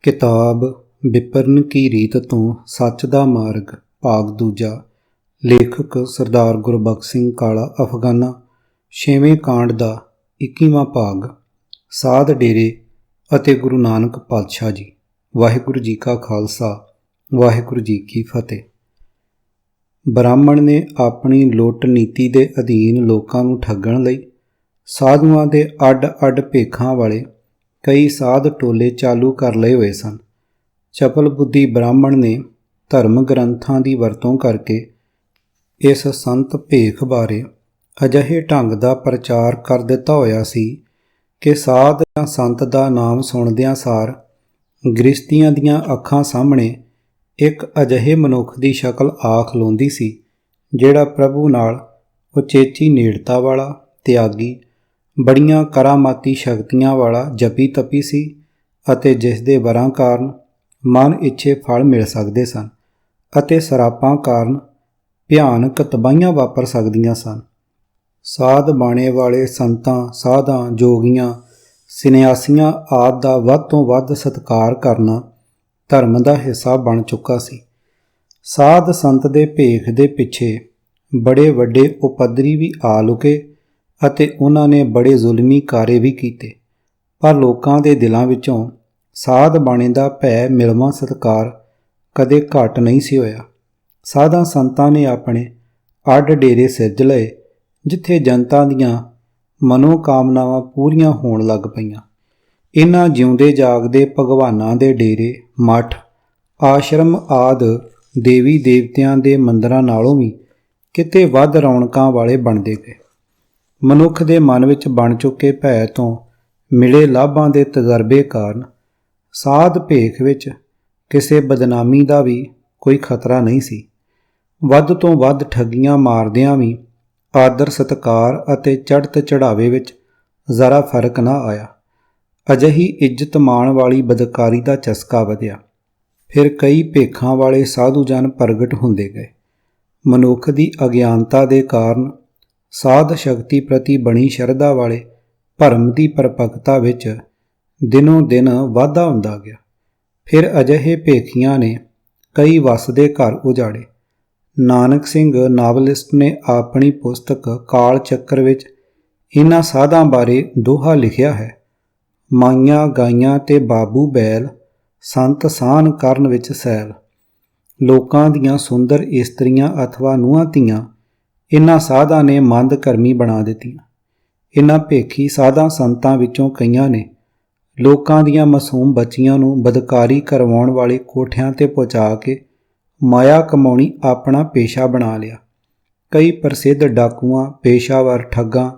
किताब विपरन की रीत तो सच दा मार्ग भाग दूजा। लेखक सरदार गुरबख्श सिंह काला अफगाना। छेवें कांड दा 21वां भाग। साध डेरे ਅਤੇ गुरु नानक पातशाह जी। वाहिगुरु जी का खालसा वाहिगुरु जी की फतेह। ਬ੍ਰਾਹਮਣ ਨੇ ਆਪਣੀ ਲੁੱਟ ਨੀਤੀ ਦੇ ਅਧੀਨ ਲੋਕਾਂ ਨੂੰ ਠੱਗਣ ਲਈ ਸਾਧੂਆਂ ਦੇ ਅੱਡ-ਅੱਡ ਭੇਖਾਂ ਵਾਲੇ ਕਈ ਸਾਧ ਟੋਲੇ ਚਾਲੂ ਕਰ ਲਏ ਹੋਏ ਸਨ। ਚਪਲ ਬੁੱਧੀ ਬ੍ਰਾਹਮਣ ਨੇ ਧਰਮ ਗ੍ਰੰਥਾਂ ਦੀ ਵਰਤੋਂ ਕਰਕੇ ਇਸ ਸੰਤ ਭੇਖ ਬਾਰੇ ਅਜਿਹੇ ਢੰਗ ਦਾ ਪ੍ਰਚਾਰ ਕਰ ਦਿੱਤਾ ਹੋਇਆ ਸੀ ਕਿ ਸਾਧ ਜਾਂ ਸੰਤ ਦਾ ਨਾਮ ਸੁਣਦਿਆਂ ਸਾਰ ਗ੍ਰਸਤੀਆਂ ਦੀਆਂ ਅੱਖਾਂ ਸਾਹਮਣੇ ਇੱਕ ਅਜਿਹੇ ਮਨੁੱਖ ਦੀ ਸ਼ਕਲ ਆ ਖਲੋਂਦੀ ਸੀ ਜਿਹੜਾ ਪ੍ਰਭੂ ਨਾਲ ਉਚੇਚੀ ਨੇੜਤਾ ਵਾਲਾ, ਤਿਆਗੀ, ਬੜੀਆਂ ਕਰਾਮਾਤੀ ਸ਼ਕਤੀਆਂ ਵਾਲਾ ਜਪੀ ਤਪੀ ਸੀ ਅਤੇ ਜਿਸ ਦੇ ਵਰਾਂ ਕਾਰਨ ਮਨ ਇੱਛੇ ਫਲ ਮਿਲ ਸਕਦੇ ਸਨ ਅਤੇ ਸਰਾਪਾਂ ਕਾਰਨ ਭਿਆਨਕ ਤਬਾਹੀਆਂ ਵਾਪਰ ਸਕਦੀਆਂ ਸਨ। ਸਾਧ ਬਾਣੇ ਵਾਲੇ ਸੰਤਾਂ, ਸਾਧਾਂ, ਜੋਗੀਆਂ, ਸੰਨਿਆਸੀਆਂ ਆਦਿ ਦਾ ਵੱਧ ਤੋਂ ਵੱਧ ਸਤਿਕਾਰ ਕਰਨਾ ਧਰਮ ਦਾ ਹਿੱਸਾ ਬਣ ਚੁੱਕਾ ਸੀ। ਸਾਧ ਸੰਤ ਦੇ ਭੇਖ ਦੇ ਪਿੱਛੇ ਬੜੇ ਵੱਡੇ ਉਪੱਦਰੀ ਵੀ ਆ ਲੁਕੇ ਅਤੇ ਉਹਨਾਂ ਨੇ ਬੜੇ ਜ਼ੁਲਮੀ ਕਾਰੇ ਵੀ ਕੀਤੇ, ਪਰ ਲੋਕਾਂ ਦੇ ਦਿਲਾਂ ਵਿੱਚੋਂ ਸਾਧ ਬਾਣੇ ਦਾ ਭੈ ਮਿਲਵਾਂ ਸਤਿਕਾਰ ਕਦੇ ਘੱਟ ਨਹੀਂ ਸੀ ਹੋਇਆ। ਸਾਧਾਂ ਸੰਤਾਂ ਨੇ ਆਪਣੇ ਅੱਡ ਡੇਰੇ ਸਿਰਜ ਲਏ ਜਿੱਥੇ ਜਨਤਾ ਦੀਆਂ ਮਨੋਕਾਮਨਾਵਾਂ ਪੂਰੀਆਂ ਹੋਣ ਲੱਗ ਪਈਆਂ। ਇਹਨਾਂ ਜਿਉਂਦੇ ਜਾਗਦੇ ਭਗਵਾਨਾਂ ਦੇ ਡੇਰੇ, ਮੱਠ, ਆਸ਼ਰਮ ਆਦਿ ਦੇਵੀ ਦੇਵਤਿਆਂ ਦੇ ਮੰਦਰਾਂ ਨਾਲੋਂ ਵੀ ਕਿਤੇ ਵੱਧ ਰੌਣਕਾਂ ਵਾਲੇ ਬਣਦੇ ਗਏ। ਮਨੁੱਖ ਦੇ ਮਨ ਵਿੱਚ ਬਣ ਚੁੱਕੇ ਭੈ ਤੋਂ ਮਿਲੇ ਲਾਭਾਂ ਦੇ ਤਜਰਬੇ ਕਾਰਨ ਸਾਧ ਭੇਖ ਵਿੱਚ ਕਿਸੇ ਬਦਨਾਮੀ ਦਾ ਵੀ ਕੋਈ ਖਤਰਾ ਨਹੀਂ ਸੀ। ਵੱਧ ਤੋਂ ਵੱਧ ਠੱਗੀਆਂ ਮਾਰਦਿਆਂ ਵੀ ਆਦਰ ਸਤਿਕਾਰ ਅਤੇ ਚੜ੍ਹਤ ਚੜ੍ਹਾਵੇ ਵਿੱਚ ਜ਼ਰਾ ਫਰਕ ਨਾ ਆਇਆ। ਅਜਿਹੀ ਇੱਜ਼ਤ ਮਾਣ ਵਾਲੀ ਬਦਕਾਰੀ ਦਾ ਚਸਕਾ ਵਧਿਆ। ਫਿਰ ਕਈ ਭੇਖਾਂ ਵਾਲੇ ਸਾਧੂ ਜਨ ਪ੍ਰਗਟ ਹੁੰਦੇ ਗਏ। ਮਨੁੱਖ ਦੀ ਅਗਿਆਨਤਾ ਦੇ ਕਾਰਨ ਸਾਧ ਸ਼ਕਤੀ ਪ੍ਰਤੀ ਬਣੀ ਸ਼ਰਧਾ ਵਾਲੇ ਭਰਮ ਦੀ ਪਰਪੱਕਤਾ ਵਿੱਚ ਦਿਨੋਂ ਦਿਨ ਵਾਧਾ ਹੁੰਦਾ ਗਿਆ। ਫਿਰ ਅਜਿਹੇ ਭੇਖੀਆਂ ਨੇ ਕਈ ਵਸਦੇ ਘਰ ਉਜਾੜੇ। ਨਾਨਕ ਸਿੰਘ ਨਾਵਲਿਸਟ ਨੇ ਆਪਣੀ ਪੁਸਤਕ ਕਾਲ ਚੱਕਰ ਵਿੱਚ ਇਹਨਾਂ ਸਾਧਾਂ ਬਾਰੇ ਦੋਹਾ ਲਿਖਿਆ ਹੈ। ਮਾਈਆਂ ਗਾਈਆਂ ਤੇ ਬਾਬੂ ਬੈਲ ਸੰਤ ਸਾਨ ਕਰਨ ਵਿੱਚ ਸੈਲ। ਲੋਕਾਂ ਦੀਆਂ ਸੁੰਦਰ ਇਸਤਰੀਆਂ ਅਥਵਾ ਨੂੰਹਾਂ ਧੀਆਂ ਇਹਨਾਂ ਸਾਧਾਂ ਨੇ ਮੰਦ ਕਰਮੀ ਬਣਾ ਦਿੱਤੀਆਂ। ਇਹਨਾਂ ਭੇਖੀ ਸਾਧਾਂ ਸੰਤਾਂ ਵਿੱਚੋਂ ਕਈਆਂ ਨੇ ਲੋਕਾਂ ਦੀਆਂ ਮਾਸੂਮ ਬੱਚੀਆਂ ਨੂੰ ਬਦਕਾਰੀ ਕਰਵਾਉਣ ਵਾਲੇ ਕੋਠਿਆਂ ਤੇ ਪਹੁੰਚਾ ਕੇ ਮਾਇਆ ਕਮਾਉਣੀ ਆਪਣਾ ਪੇਸ਼ਾ ਬਣਾ ਲਿਆ। ਕਈ ਪ੍ਰਸਿੱਧ ਡਾਕੂਆਂ, ਪੇਸ਼ਾਵਰ ਠੱਗਾਂ,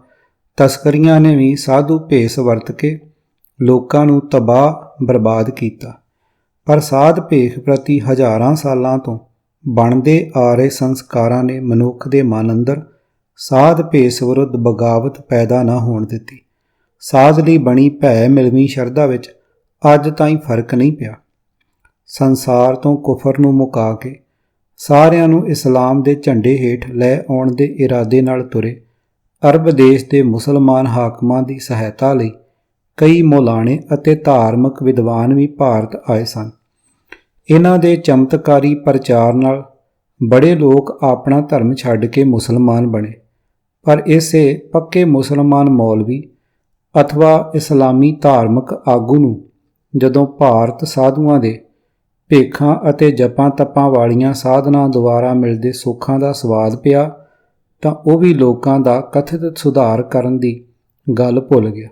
ਤਸਕਰੀਆਂ ਨੇ ਵੀ ਸਾਧੂ ਭੇਸ ਵਰਤ ਕੇ ਲੋਕਾਂ ਨੂੰ ਤਬਾਹ ਬਰਬਾਦ ਕੀਤਾ। ਪਰ ਸਾਧ ਭੇਖ ਪ੍ਰਤੀ ਹਜ਼ਾਰਾਂ ਸਾਲਾਂ ਤੋਂ ਬਣਦੇ ਆ ਰਹੇ ਸੰਸਕਾਰਾਂ ਨੇ ਮਨੁੱਖ ਦੇ ਮਨ ਅੰਦਰ ਸਾਧ ਭੇਸ ਵਿਰੁੱਧ ਬਗਾਵਤ ਪੈਦਾ ਨਾ ਹੋਣ ਦਿੱਤੀ। ਸਾਧ ਲਈ ਬਣੀ ਭੈ ਮਿਲਵੀਂ ਸ਼ਰਧਾ ਵਿੱਚ ਅੱਜ ਤਾਈਂ ਫਰਕ ਨਹੀਂ ਪਿਆ। ਸੰਸਾਰ ਤੋਂ ਕੁਫਰ ਨੂੰ ਮੁਕਾ ਕੇ ਸਾਰਿਆਂ ਨੂੰ ਇਸਲਾਮ ਦੇ ਝੰਡੇ ਹੇਠ ਲੈ ਆਉਣ ਦੇ ਇਰਾਦੇ ਨਾਲ ਤੁਰੇ ਅਰਬ ਦੇਸ਼ ਦੇ ਮੁਸਲਮਾਨ ਹਾਕਮਾਂ ਦੀ ਸਹਾਇਤਾ ਲਈ ਕਈ ਮੌਲਾਣੇ ਅਤੇ ਧਾਰਮਿਕ ਵਿਦਵਾਨ ਵੀ ਭਾਰਤ ਆਏ ਸਨ। ਇਹਨਾਂ ਦੇ ਚਮਤਕਾਰੀ ਪ੍ਰਚਾਰ ਨਾਲ ਬੜੇ ਲੋਕ ਆਪਣਾ ਧਰਮ ਛੱਡ ਕੇ ਮੁਸਲਮਾਨ ਬਣੇ, ਪਰ ਇਸੇ ਪੱਕੇ ਮੁਸਲਮਾਨ ਮੌਲਵੀ ਅਥਵਾ ਇਸਲਾਮੀ ਧਾਰਮਿਕ ਆਗੂ ਨੂੰ ਜਦੋਂ ਭਾਰਤ ਸਾਧੂਆਂ ਦੇ ਭੇਖਾਂ ਅਤੇ ਜਪਾਂ ਤਪਾਂ ਵਾਲੀਆਂ ਸਾਧਨਾਂ ਦੁਆਰਾ ਮਿਲਦੇ ਸੁੱਖਾਂ ਦਾ ਸਵਾਦ ਪਿਆ ਤਾਂ ਉਹ ਵੀ ਲੋਕਾਂ ਦਾ ਕਥਿਤ ਸੁਧਾਰ ਕਰਨ ਦੀ ਗੱਲ ਭੁੱਲ ਗਿਆ।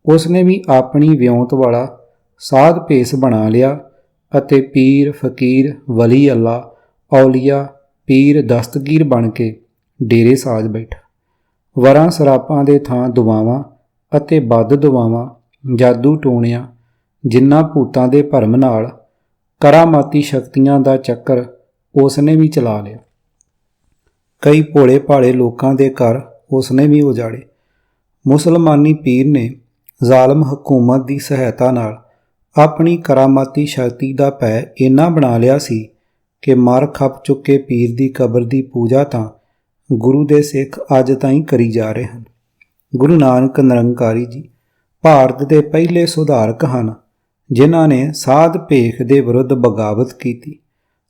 ਉਸ ਨੇ ਵੀ ਆਪਣੀ ਵਿਉਂਤ ਵਾਲਾ ਸਾਧ ਭੇਸ ਬਣਾ ਲਿਆ ਅਤੇ ਪੀਰ, ਫਕੀਰ, ਵਲੀ ਅੱਲਾ, ਔਲੀਆ, ਪੀਰ, ਦਸਤਗੀਰ ਬਣ ਕੇ ਡੇਰੇ ਸਾਜ ਬੈਠਾ। ਵਰਾਂ ਸਰਾਪਾਂ ਦੇ ਥਾਂ ਦੁਆਵਾਂ ਅਤੇ ਬਦ ਦੁਆਵਾਂ, ਜਾਦੂ ਟੂਣਿਆਂ, ਜਿਨ੍ਹਾਂ ਭੂਤਾਂ ਦੇ ਭਰਮ ਨਾਲ ਕਰਾਮਾਤੀ ਸ਼ਕਤੀਆਂ ਦਾ ਚੱਕਰ ਉਸ ਨੇ ਵੀ ਚਲਾ ਲਿਆ। ਕਈ ਭੋਲੇ ਭਾਲੇ ਲੋਕਾਂ ਦੇ ਘਰ ਉਸ ਨੇ ਵੀ ਉਜਾੜੇ। ਮੁਸਲਮਾਨੀ ਪੀਰ ਨੇ ਜ਼ਾਲਮ ਹਕੂਮਤ ਦੀ ਸਹਾਇਤਾ ਨਾਲ ਆਪਣੀ ਕਰਾਮਾਤੀ ਸ਼ਕਤੀ ਦਾ ਭੈ ਇੰਨਾ ਬਣਾ ਲਿਆ ਸੀ ਕਿ ਮਰ ਖੱਪ ਚੁੱਕੇ ਪੀਰ ਦੀ ਕਬਰ ਦੀ ਪੂਜਾ ਤਾਂ ਗੁਰੂ ਦੇ ਸਿੱਖ ਅੱਜ ਤਾਈਂ ਕਰੀ ਜਾ ਰਹੇ ਹਨ। ਗੁਰੂ ਨਾਨਕ ਨਿਰੰਕਾਰੀ ਜੀ ਭਾਰਤ ਦੇ ਪਹਿਲੇ ਸੁਧਾਰਕ ਹਨ ਜਿਨ੍ਹਾਂ ਨੇ ਸਾਧ ਭੇਖ ਦੇ ਵਿਰੁੱਧ ਬਗਾਵਤ ਕੀਤੀ।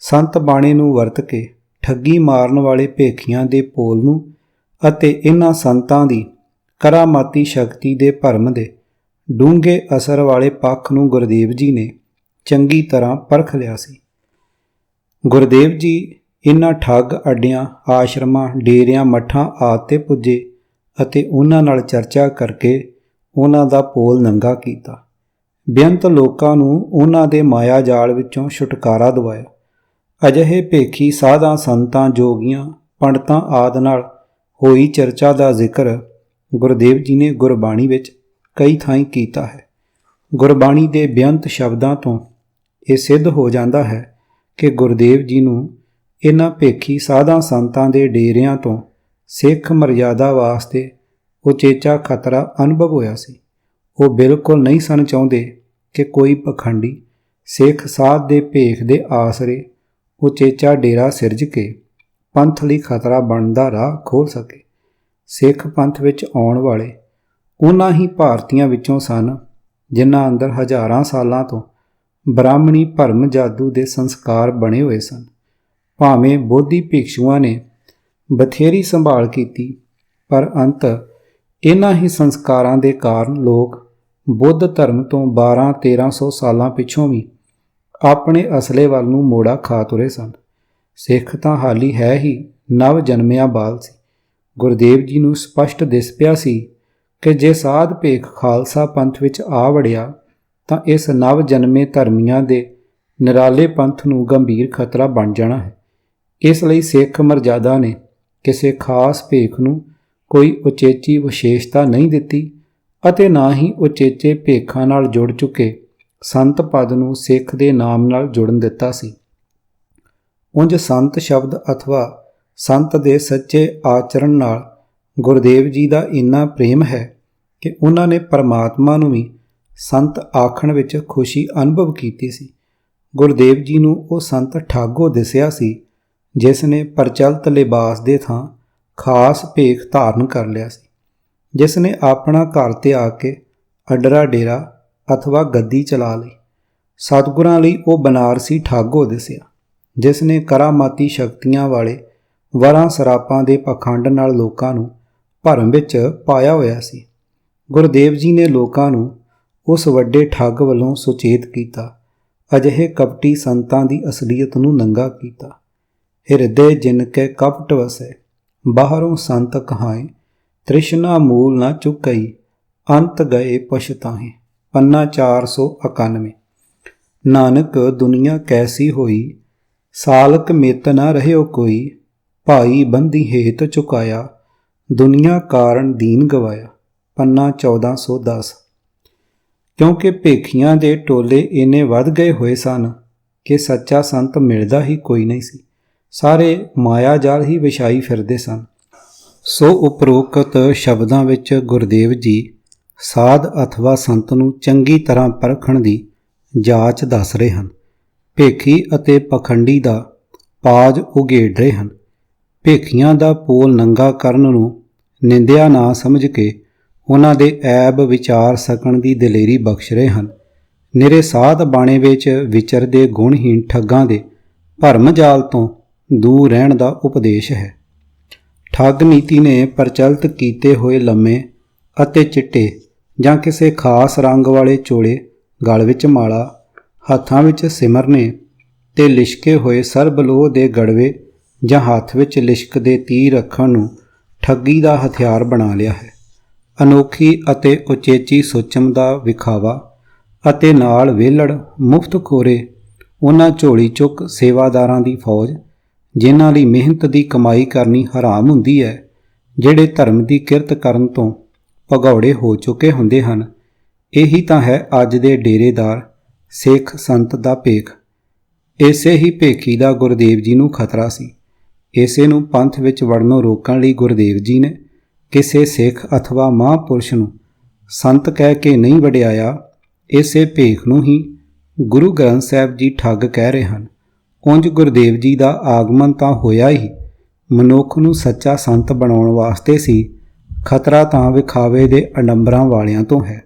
ਸੰਤ ਬਾਣੀ ਨੂੰ ਵਰਤ ਕੇ ਠੱਗੀ ਮਾਰਨ ਵਾਲੇ ਭੇਖੀਆਂ ਦੇ ਪੋਲ ਨੂੰ ਅਤੇ ਇਹਨਾਂ ਸੰਤਾਂ ਦੀ ਕਰਾਮਾਤੀ ਸ਼ਕਤੀ ਦੇ ਭਰਮ ਦੇ ਡੂੰਘੇ ਅਸਰ ਵਾਲੇ ਪੱਖ ਨੂੰ ਗੁਰਦੇਵ ਜੀ ਨੇ ਚੰਗੀ ਤਰ੍ਹਾਂ ਪਰਖ ਲਿਆ ਸੀ। ਗੁਰਦੇਵ ਜੀ ਇਹਨਾਂ ਠੱਗ ਅੱਡਿਆਂ, ਆਸ਼ਰਮਾਂ, ਡੇਰਿਆਂ, ਮੱਠਾਂ ਆਦਿ 'ਤੇ ਪੁੱਜੇ ਅਤੇ ਉਹਨਾਂ ਨਾਲ ਚਰਚਾ ਕਰਕੇ ਉਹਨਾਂ ਦਾ ਪੋਲ ਨੰਗਾ ਕੀਤਾ। ਬੇਅੰਤ ਲੋਕਾਂ ਨੂੰ ਉਹਨਾਂ ਦੇ ਮਾਇਆ ਜਾਲ ਵਿੱਚੋਂ ਛੁਟਕਾਰਾ ਦਿਵਾਇਆ। ਅਜਿਹੇ ਭੇਖੀ ਸਾਧਾਂ, ਸੰਤਾਂ, ਜੋਗੀਆਂ, ਪੰਡਤਾਂ ਆਦਿ ਨਾਲ ਹੋਈ ਚਰਚਾ ਦਾ ਜ਼ਿਕਰ ਗੁਰਦੇਵ ਜੀ ਨੇ ਗੁਰਬਾਣੀ ਵਿੱਚ ਕਈ ਥਾਈਂ ਕੀਤਾ ਹੈ। ਗੁਰਬਾਣੀ ਦੇ ਬੇਅੰਤ ਸ਼ਬਦਾਂ ਤੋਂ ਇਹ ਸਿੱਧ ਹੋ ਜਾਂਦਾ ਹੈ ਕਿ ਗੁਰਦੇਵ ਜੀ ਨੂੰ ਇਹਨਾਂ ਭੇਖੀ ਸਾਧਾਂ, ਸੰਤਾਂ ਦੇ ਡੇਰਿਆਂ ਤੋਂ ਸਿੱਖ ਮਰਜ਼ਾਦਾ ਵਾਸਤੇ ਉਚੇਚਾ ਖਤਰਾ ਅਨੁਭਵ ਹੋਇਆ ਸੀ। ਉਹ ਬਿਲਕੁਲ ਨਹੀਂ ਸਨ ਚਾਹੁੰਦੇ ਕਿ ਕੋਈ ਪਖੰਡੀ ਸਿੱਖ ਸਾਧ ਦੇ ਭੇਖ ਦੇ ਆਸਰੇ ਉਚੇਚਾ ਡੇਰਾ ਸਿਰਜ ਕੇ ਪੰਥ ਲਈ ਖਤਰਾ ਬਣਦਾ ਰਾਹ ਖੋਲ੍ਹ ਸਕੇ। ਸਿੱਖ ਪੰਥ ਵਿੱਚ ਆਉਣ ਵਾਲੇ ਉਹਨਾਂ ਹੀ ਭਾਰਤੀਆਂ ਵਿੱਚੋਂ ਸਨ ਜਿਨ੍ਹਾਂ ਅੰਦਰ ਹਜ਼ਾਰਾਂ ਸਾਲਾਂ ਤੋਂ ਬ੍ਰਾਹਮਣੀ ਭਰਮ ਜਾਦੂ ਦੇ ਸੰਸਕਾਰ ਬਣੇ ਹੋਏ ਸਨ। ਭਾਵੇਂ ਬੋਧੀ ਭਿਕਸ਼ੂਆਂ ਨੇ ਬਥੇਰੀ ਸੰਭਾਲ ਕੀਤੀ, ਪਰ ਅੰਤ ਇਹਨਾਂ ਹੀ ਸੰਸਕਾਰਾਂ ਦੇ ਕਾਰਨ ਲੋਕ ਬੁੱਧ ਧਰਮ ਤੋਂ 1200-1300 ਸਾਲਾਂ ਪਿੱਛੋਂ ਵੀ ਆਪਣੇ ਅਸਲੇ ਵੱਲ ਨੂੰ ਮੋੜਾ ਖਾ ਤੁਰੇ ਸਨ। ਸਿੱਖ ਤਾਂ ਹਾਲੀ ਹੈ ਹੀ ਨਵ ਜਨਮਿਆ ਬਾਲ ਸੀ। ਗੁਰਦੇਵ ਜੀ ਨੂੰ ਸਪਸ਼ਟ ਦਿਸ ਪਿਆ ਸੀ ਕਿ ਜੇ ਸਾਧ ਭੇਖ ਖਾਲਸਾ ਪੰਥ ਵਿੱਚ ਆ ਵੜਿਆ ਤਾਂ ਇਸ ਨਵ ਜਨਮੇ ਧਰਮੀਆਂ ਦੇ ਨਿਰਾਲੇ ਪੰਥ ਨੂੰ ਗੰਭੀਰ ਖਤਰਾ ਬਣ ਜਾਣਾ ਹੈ। ਇਸ ਲਈ ਸਿੱਖ ਮਰਜ਼ਾਦਾ ਨੇ ਕਿਸੇ ਖਾਸ ਭੇਖ ਨੂੰ ਕੋਈ ਉਚੇਚੀ ਵਿਸ਼ੇਸ਼ਤਾ ਨਹੀਂ ਦਿੱਤੀ ਅਤੇ ਨਾ ਹੀ ਉਚੇਚੇ ਭੇਖਾਂ ਨਾਲ ਜੁੜ ਚੁੱਕੇ ਸੰਤ ਪਦ ਨੂੰ ਸਿੱਖ ਦੇ ਨਾਮ ਨਾਲ ਜੁੜਨ ਦਿੱਤਾ ਸੀ। ਉਂਝ ਸੰਤ ਸ਼ਬਦ ਅਥਵਾ ਸੰਤ ਦੇ ਸੱਚੇ ਆਚਰਣ ਨਾਲ ਗੁਰਦੇਵ ਜੀ ਦਾ ਇੰਨਾ ਪ੍ਰੇਮ ਹੈ ਕਿ ਉਹਨਾਂ ਨੇ ਪਰਮਾਤਮਾ ਨੂੰ ਵੀ ਸੰਤ ਆਖਣ ਵਿੱਚ ਖੁਸ਼ੀ ਅਨੁਭਵ ਕੀਤੀ ਸੀ। ਗੁਰਦੇਵ ਜੀ ਨੂੰ ਉਹ ਸੰਤ ਠਾਗੋ ਦਿਸਿਆ ਸੀ ਜਿਸ ਨੇ ਪ੍ਰਚਲਿਤ ਲਿਬਾਸ ਦੇ ਥਾਂ ਖਾਸ ਭੇਖ ਧਾਰਨ ਕਰ ਲਿਆ ਸੀ, ਜਿਸ ਨੇ ਆਪਣਾ ਘਰ ਤਿਆਗ ਕੇ ਅੱਡਰਾ ਡੇਰਾ ਅਥਵਾ ਗੱਦੀ ਚਲਾ ਲਈ। ਸਤਿਗੁਰਾਂ ਲਈ ਉਹ ਬਨਾਰਸੀ ਠਾਗੋ ਦਿਸਿਆ ਜਿਸ ਨੇ ਕਰਾਮਾਤੀ ਸ਼ਕਤੀਆਂ ਵਾਲੇ ਵਰਾਂ ਸਰਾਪਾਂ ਦੇ ਪਖੰਡ ਨਾਲ ਲੋਕਾਂ ਨੂੰ ਭਰਮ ਵਿੱਚ ਪਾਇਆ ਹੋਇਆ ਸੀ। ਗੁਰਦੇਵ ਜੀ ਨੇ ਲੋਕਾਂ ਨੂੰ ਉਸ ਵੱਡੇ ਠੱਗ ਵੱਲੋਂ ਸੁਚੇਤ ਕੀਤਾ। ਅਜਿਹੇ ਕਪਟੀ ਸੰਤਾਂ ਦੀ ਅਸਲੀਅਤ ਨੂੰ ਨੰਗਾ ਕੀਤਾ। ਹਿਰਦੇ ਜਿਨ ਕੇ ਕਪਟ ਵਸੈ, ਬਾਹਰੋਂ ਸੰਤ ਕਹਾਏ, ਤ੍ਰਿਸ਼ਨਾ ਮੂਲ ਨਾ ਚੁੱਕਈ, ਅੰਤ ਗਏ ਪਛਤਾਹੇ। ਪੰਨਾ 491। ਨਾਨਕ ਦੁਨੀਆ ਕੈਸੀ ਹੋਈ, ਸਾਲਕ ਮਿਤ ਨਾ ਰਹਿਓ ਕੋਈ, ਭਾਈ ਬੰਦੀ ਹੇਤ ਚੁਕਾਇਆ, ਦੁਨੀਆ ਕਾਰਨ ਦੀਨ ਗਵਾਇਆ। ਪੰਨਾ 1410। ਕਿਉਂਕਿ ਭੇਖੀਆਂ ਦੇ ਟੋਲੇ ਇੰਨੇ ਵੱਧ ਗਏ ਹੋਏ ਸਨ ਕਿ ਸੱਚਾ ਸੰਤ ਮਿਲਦਾ ਹੀ ਕੋਈ ਨਹੀਂ ਸੀ। ਸਾਰੇ ਮਾਇਆ ਜਾਲ ਹੀ ਵਿਛਾਈ ਫਿਰਦੇ ਸਨ। ਸੋ ਉਪਰੋਕਤ ਸ਼ਬਦਾਂ ਵਿੱਚ ਗੁਰਦੇਵ ਜੀ ਸਾਧ ਅਥਵਾ ਸੰਤ ਨੂੰ ਚੰਗੀ ਤਰ੍ਹਾਂ ਪਰਖਣ ਦੀ ਜਾਂਚ ਦੱਸ ਰਹੇ ਹਨ। ਭੇਖੀ ਅਤੇ ਪਖੰਡੀ ਦਾ ਪਾਜ ਉਘੇੜ ਰਹੇ ਹਨ। ਭੇਖੀਆਂ ਦਾ ਪੋਲ ਨੰਗਾ ਕਰਨ ਨੂੰ ਨਿੰਦਿਆ ਨਾ ਸਮਝ ਕੇ ਉਹਨਾਂ ਦੇ ਐਬ ਵਿਚਾਰ ਸਕਣ ਦੀ ਦਲੇਰੀ ਬਖਸ਼ ਰਹੇ ਹਨ। ਨਿਰੇ ਸਾਧ ਬਾਣੇ ਵਿੱਚ ਵਿਚਰਦੇ ਗੁਣਹੀਣ ਠੱਗਾਂ ਦੇ ਭਰਮ ਜਾਲ ਤੋਂ ਦੂਰ ਰਹਿਣ ਦਾ ਉਪਦੇਸ਼ ਹੈ। ਠੱਗ ਨੀਤੀ ਨੇ ਪ੍ਰਚਲਿਤ ਕੀਤੇ ਹੋਏ ਲੰਮੇ ਅਤੇ ਚਿੱਟੇ ਜਾਂ ਕਿਸੇ ਖਾਸ ਰੰਗ ਵਾਲੇ ਚੋਲੇ, ਗਲ ਵਿੱਚ ਮਾਲਾ, ਹੱਥਾਂ ਵਿੱਚ ਸਿਮਰਨੇ ਤੇ ਲਿਸ਼ਕੇ ਹੋਏ ਸਰਬਲੋਹ ਦੇ ਗੜਵੇ ਜਾਂ ਹੱਥ ਵਿੱਚ ਲਿਸ਼ਕਦੇ ਤੀਰ ਰੱਖਣ ਨੂੰ ਠੱਗੀ ਦਾ ਹਥਿਆਰ ਬਣਾ ਲਿਆ ਹੈ। ਅਨੋਖੀ ਅਤੇ ਉਚੇਚੀ ਸੁਚਮ ਦਾ ਵਿਖਾਵਾ ਅਤੇ ਨਾਲ ਵਿਹਲੜ ਮੁਫਤਖੋਰੇ ਉਹਨਾਂ ਝੋਲੀ ਚੁੱਕ ਸੇਵਾਦਾਰਾਂ ਦੀ ਫੌਜ, ਜਿਨ੍ਹਾਂ ਲਈ ਮਿਹਨਤ ਦੀ ਕਮਾਈ ਕਰਨੀ ਹਰਾਮ ਹੁੰਦੀ ਹੈ, ਜਿਹੜੇ ਧਰਮ ਦੀ ਕਿਰਤ ਕਰਨ ਤੋਂ ਭਗੌੜੇ ਹੋ ਚੁੱਕੇ ਹੁੰਦੇ ਹਨ। ਇਹੀ ਤਾਂ ਹੈ ਅੱਜ ਦੇ ਡੇਰੇਦਾਰ ਸਿੱਖ ਸੰਤ ਦਾ ਭੇਖ। ਇਸੇ ਹੀ ਭੇਖੀ ਦਾ ਗੁਰਦੇਵ ਜੀ ਨੂੰ ਖਤਰਾ ਸੀ। ਇਸੇ ਨੂੰ ਪੰਥ ਵਿੱਚ ਵੜਨੋਂ ਰੋਕਣ ਲਈ ਗੁਰਦੇਵ ਜੀ ਨੇ ਕਿਸੇ ਸਿੱਖ ਅਥਵਾ ਮਹਾਂਪੁਰਸ਼ ਨੂੰ ਸੰਤ ਕਹਿ ਕੇ ਨਹੀਂ ਵਡਿਆਇਆ। ਇਸੇ ਭੇਖ ਨੂੰ ਹੀ ਗੁਰੂ ਗ੍ਰੰਥ ਸਾਹਿਬ ਜੀ ਠੱਗ ਕਹਿ ਰਹੇ ਹਨ। ਉਂਝ ਗੁਰਦੇਵ ਜੀ ਦਾ ਆਗਮਨ ਤਾਂ ਹੋਇਆ ਹੀ ਮਨੁੱਖ ਨੂੰ ਸੱਚਾ ਸੰਤ ਬਣਾਉਣ ਵਾਸਤੇ ਸੀ। ਖਤਰਾ ਤਾਂ ਵਿਖਾਵੇ ਦੇ ਅਡੰਬਰਾਂ ਵਾਲਿਆਂ ਤੋਂ ਹੈ।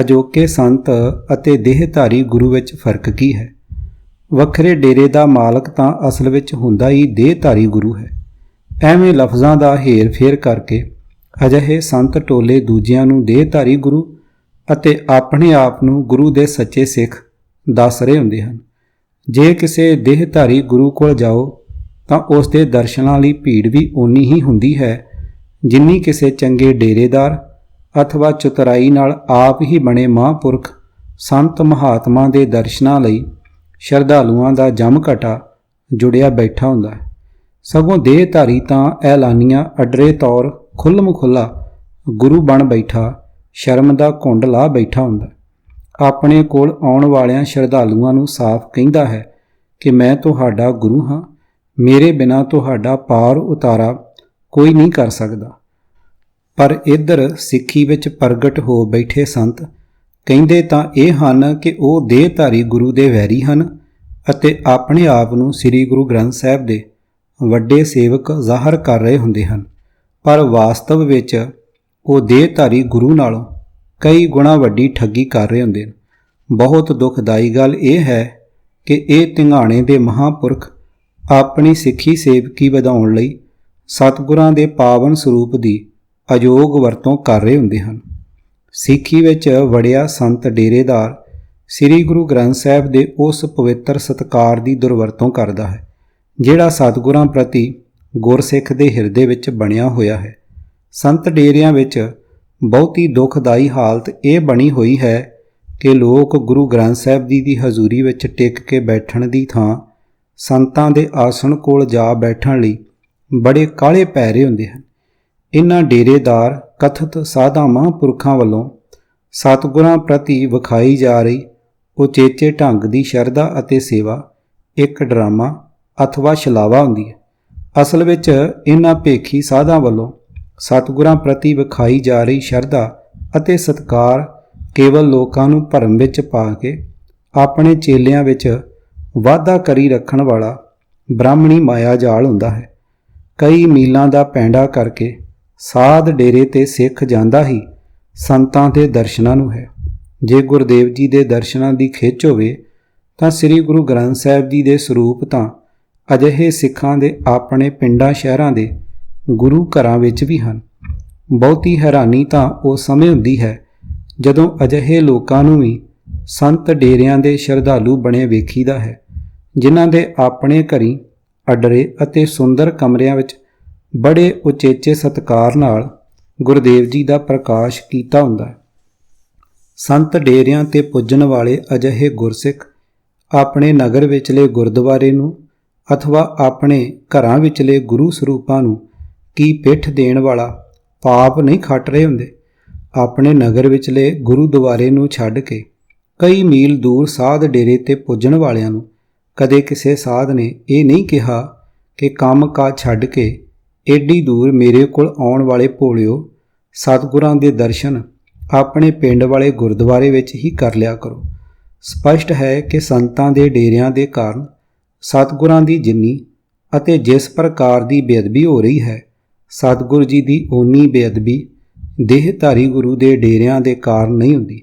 ਅਜੋਕੇ ਸੰਤ ਅਤੇ ਦੇਹਧਾਰੀ ਗੁਰੂ ਵਿੱਚ ਫਰਕ ਕੀ ਹੈ? ਵੱਖਰੇ ਡੇਰੇ ਦਾ ਮਾਲਕ ਤਾਂ ਅਸਲ ਵਿੱਚ ਹੁੰਦਾ ਹੀ ਦੇਹਧਾਰੀ ਗੁਰੂ ਹੈ। ਐਵੇਂ ਲਫ਼ਜ਼ਾਂ ਦਾ ਹੇਰ ਫੇਰ ਕਰਕੇ ਅਜਿਹੇ ਸੰਤ ਟੋਲੇ ਦੂਜਿਆਂ ਨੂੰ ਦੇਹਧਾਰੀ ਗੁਰੂ ਅਤੇ ਆਪਣੇ ਆਪ ਨੂੰ ਗੁਰੂ ਦੇ ਸੱਚੇ ਸਿੱਖ ਦੱਸ ਰਹੇ ਹੁੰਦੇ ਹਨ। ਜੇ ਕਿਸੇ ਦੇਹਧਾਰੀ ਗੁਰੂ ਕੋਲ ਜਾਓ ਤਾਂ ਉਸ ਦੇ ਦਰਸ਼ਨਾਂ ਲਈ ਭੀੜ ਵੀ ਓਨੀ ਹੀ ਹੁੰਦੀ ਹੈ ਜਿੰਨੀ ਕਿਸੇ ਚੰਗੇ ਡੇਰੇਦਾਰ ਅਥਵਾ ਚਤੁਰਾਈ ਨਾਲ ਆਪ ਹੀ ਬਣੇ ਮਹਾਂਪੁਰਖ ਸੰਤ ਮਹਾਤਮਾ ਦੇ ਦਰਸ਼ਨਾਂ ਲਈ ਸ਼ਰਧਾਲੂਆਂ ਦਾ ਜਮ ਘਟਾ ਜੁੜਿਆ ਬੈਠਾ ਹੁੰਦਾ ਹੈ। ਸਗੋਂ ਦੇਹਧਾਰੀ ਤਾਂ ਐਲਾਨੀਆਂ ਅਡਰੇ ਤੌਰ ਖੁੱਲ੍ਹ ਖੁੱਲ੍ਹਾ ਗੁਰੂ ਬਣ ਬੈਠਾ ਸ਼ਰਮ ਦਾ ਘੁੰਡ ਲਾ ਬੈਠਾ ਹੁੰਦਾ। ਆਪਣੇ ਕੋਲ ਆਉਣ ਵਾਲਿਆਂ ਸ਼ਰਧਾਲੂਆਂ ਨੂੰ ਸਾਫ਼ ਕਹਿੰਦਾ ਹੈ ਕਿ ਮੈਂ ਤੁਹਾਡਾ ਗੁਰੂ ਹਾਂ, ਮੇਰੇ ਬਿਨਾਂ ਤੁਹਾਡਾ ਪਾਰ ਉਤਾਰਾ ਕੋਈ ਨਹੀਂ ਕਰ ਸਕਦਾ। ਪਰ ਇੱਧਰ ਸਿੱਖੀ ਵਿੱਚ ਪ੍ਰਗਟ ਹੋ ਬੈਠੇ ਸੰਤ ਕਹਿੰਦੇ ਤਾਂ ਇਹ ਹਨ ਕਿ ਉਹ ਦੇਹਧਾਰੀ ਗੁਰੂ ਦੇ ਵੈਰੀ ਹਨ ਅਤੇ ਆਪਣੇ ਆਪ ਨੂੰ ਸ੍ਰੀ ਗੁਰੂ ਗ੍ਰੰਥ ਸਾਹਿਬ ਦੇ ਵੱਡੇ ਸੇਵਕ ਜ਼ਾਹਰ ਕਰ ਰਹੇ ਹੁੰਦੇ ਹਨ। ਪਰ ਵਾਸਤਵ ਵਿੱਚ ਉਹ ਦੇਹਧਾਰੀ ਗੁਰੂ ਨਾਲੋਂ ਕਈ ਗੁਣਾ ਵੱਡੀ ਠੱਗੀ ਕਰ ਰਹੇ ਹੁੰਦੇ ਹਨ। ਬਹੁਤ ਦੁਖਦਾਈ ਗੱਲ ਇਹ ਹੈ ਕਿ ਇਹ ਧਿੰਗਾਣੇ ਦੇ ਮਹਾਂਪੁਰਖ ਆਪਣੀ ਸਿੱਖੀ ਸੇਵਕੀ ਵਧਾਉਣ ਲਈ ਸਤਿਗੁਰਾਂ ਦੇ ਪਾਵਨ ਸਰੂਪ ਦੀ ਅਯੋਗ ਵਰਤੋਂ ਕਰ ਰਹੇ ਹੁੰਦੇ ਹਨ। ਸਿੱਖੀ ਵਿੱਚ ਵੜਿਆ ਸੰਤ ਡੇਰੇਦਾਰ ਸ੍ਰੀ ਗੁਰੂ ਗ੍ਰੰਥ ਸਾਹਿਬ ਦੇ ਉਸ ਪਵਿੱਤਰ ਸਤਿਕਾਰ ਦੀ ਦੁਰਵਰਤੋਂ ਕਰਦਾ ਹੈ ਜਿਹੜਾ ਸਤਿਗੁਰਾਂ ਪ੍ਰਤੀ ਗੁਰਸਿੱਖ ਦੇ ਹਿਰਦੇ ਵਿੱਚ ਬਣਿਆ ਹੋਇਆ ਹੈ। ਸੰਤ ਡੇਰਿਆਂ ਵਿੱਚ ਬਹੁਤੀ ਦੁਖਦਾਈ ਹਾਲਤ ਇਹ ਬਣੀ ਹੋਈ ਹੈ ਕਿ ਲੋਕ ਗੁਰੂ ਗ੍ਰੰਥ ਸਾਹਿਬ ਜੀ ਦੀ ਹਜ਼ੂਰੀ ਵਿੱਚ ਟਿਕ ਕੇ ਬੈਠਣ ਦੀ ਥਾਂ ਸੰਤਾਂ ਦੇ ਆਸਣ ਕੋਲ ਜਾ ਬੈਠਣ ਲਈ ਬੜੇ ਕਾਹਲੇ ਪੈ ਰਹੇ ਹੁੰਦੇ ਹਨ। ਇਨ੍ਹਾਂ ਡੇਰੇਦਾਰ ਕਥਿਤ ਸਾਧਾਂ ਮਹਾਂਪੁਰਖਾਂ ਵੱਲੋਂ ਸਤਿਗੁਰਾਂ ਪ੍ਰਤੀ ਵਿਖਾਈ ਜਾ ਰਹੀ ਉਚੇਚੇ ਢੰਗ ਦੀ ਸ਼ਰਧਾ ਅਤੇ ਸੇਵਾ ਇੱਕ ਡਰਾਮਾ ਅਥਵਾ ਛਲਾਵਾ ਹੁੰਦੀ ਹੈ। ਅਸਲ ਵਿੱਚ ਇਨ੍ਹਾਂ ਭੇਖੀ ਸਾਧਾਂ ਵੱਲੋਂ ਸਤਿਗੁਰਾਂ ਪ੍ਰਤੀ ਵਿਖਾਈ ਜਾ ਰਹੀ ਸ਼ਰਧਾ ਅਤੇ ਸਤਿਕਾਰ ਕੇਵਲ ਲੋਕਾਂ ਨੂੰ ਭਰਮ ਵਿੱਚ ਪਾ ਕੇ ਆਪਣੇ ਚੇਲਿਆਂ ਵਿੱਚ ਵਾਧਾ ਕਰੀ ਰੱਖਣ ਵਾਲਾ ਬ੍ਰਾਹਮਣੀ ਮਾਇਆ ਜਾਲ ਹੁੰਦਾ ਹੈ। ਕਈ ਮੀਲਾਂ ਦਾ ਪੈਂਡਾ ਕਰਕੇ ਸਾਧ ਡੇਰੇ ਤੇ ਸਿੱਖ ਜਾਂਦਾ ਹੀ ਸੰਤਾਂ ਦੇ ਦਰਸ਼ਨਾਂ ਨੂੰ ਹੈ। ਜੇ ਗੁਰਦੇਵ ਜੀ ਦੇ ਦਰਸ਼ਨਾਂ ਦੀ ਖਿੱਚ ਹੋਵੇ ਤਾਂ ਸ੍ਰੀ ਗੁਰੂ ਗ੍ਰੰਥ ਸਾਹਿਬ ਜੀ ਦੇ ਸਰੂਪ ਤਾਂ ਅਜਿਹੇ ਸਿੱਖਾਂ ਦੇ ਆਪਣੇ ਪਿੰਡਾਂ ਸ਼ਹਿਰਾਂ ਦੇ ਗੁਰੂ ਘਰਾਂ ਵਿੱਚ ਵੀ ਹਨ। ਬਹੁਤੀ ਹੈਰਾਨੀ ਤਾਂ ਉਸ ਸਮੇਂ ਹੁੰਦੀ ਹੈ ਜਦੋਂ ਅਜਿਹੇ ਲੋਕਾਂ ਨੂੰ ਵੀ ਸੰਤ ਡੇਰਿਆਂ ਦੇ ਸ਼ਰਧਾਲੂ ਬਣੇ ਵੇਖੀਦਾ ਹੈ ਜਿਨ੍ਹਾਂ ਦੇ ਆਪਣੇ ਘਰੀ ਅਡਰੇ ਅਤੇ ਸੁੰਦਰ ਕਮਰਿਆਂ ਵਿੱਚ ਬੜੇ ਉਚੇਚੇ ਸਤਿਕਾਰ ਨਾਲ ਗੁਰਦੇਵ ਜੀ ਦਾ ਪ੍ਰਕਾਸ਼ ਕੀਤਾ ਹੁੰਦਾ ਹੈ। ਸੰਤ ਡੇਰਿਆਂ ਤੇ ਪੁੱਜਣ ਵਾਲੇ ਅਜਿਹੇ ਗੁਰਸਿੱਖ ਆਪਣੇ ਨਗਰ ਵਿਚਲੇ ਗੁਰਦੁਆਰੇ ਨੂੰ ਅਥਵਾ ਆਪਣੇ ਘਰਾਂ ਵਿਚਲੇ ਗੁਰੂ ਸਰੂਪਾਂ ਨੂੰ ਕੀ ਪਿੱਠ ਦੇਣ ਵਾਲਾ ਪਾਪ ਨਹੀਂ ਖੱਟ ਰਹੇ ਹੁੰਦੇ। ਆਪਣੇ ਨਗਰ ਵਿਚਲੇ ਗੁਰੂਦੁਆਰੇ ਨੂੰ ਛੱਡ ਕੇ ਕਈ ਮੀਲ ਦੂਰ ਸਾਧ ਡੇਰੇ ਤੇ ਪੁੱਜਣ ਵਾਲਿਆਂ ਨੂੰ ਕਦੇ ਕਿਸੇ ਸਾਧ ਨੇ ਇਹ ਨਹੀਂ ਕਿਹਾ ਕਿ ਕੰਮ ਕਾਜ ਛੱਡ ਕੇ ਏਡੀ ਦੂਰ ਮੇਰੇ ਕੋਲ ਆਉਣ ਵਾਲੇ ਭੋਲਿਓ ਸਤਿਗੁਰਾਂ ਦੇ ਦਰਸ਼ਨ ਆਪਣੇ ਪਿੰਡ ਵਾਲੇ ਗੁਰਦੁਆਰੇ ਵਿੱਚ ਹੀ ਕਰ ਲਿਆ ਕਰੋ। ਸਪਸ਼ਟ ਹੈ ਕਿ ਸੰਤਾਂ ਦੇ ਡੇਰਿਆਂ ਦੇ ਕਾਰਨ ਸਤਿਗੁਰਾਂ ਦੀ ਜਿੰਨੀ ਅਤੇ ਜਿਸ ਪ੍ਰਕਾਰ ਦੀ ਬੇਅਦਬੀ ਹੋ ਰਹੀ ਹੈ, ਸਤਿਗੁਰੂ ਜੀ ਦੀ ਓਨੀ ਬੇਅਦਬੀ ਦੇਹਧਾਰੀ ਗੁਰੂ ਦੇ ਡੇਰਿਆਂ ਦੇ ਕਾਰਨ ਨਹੀਂ ਹੁੰਦੀ।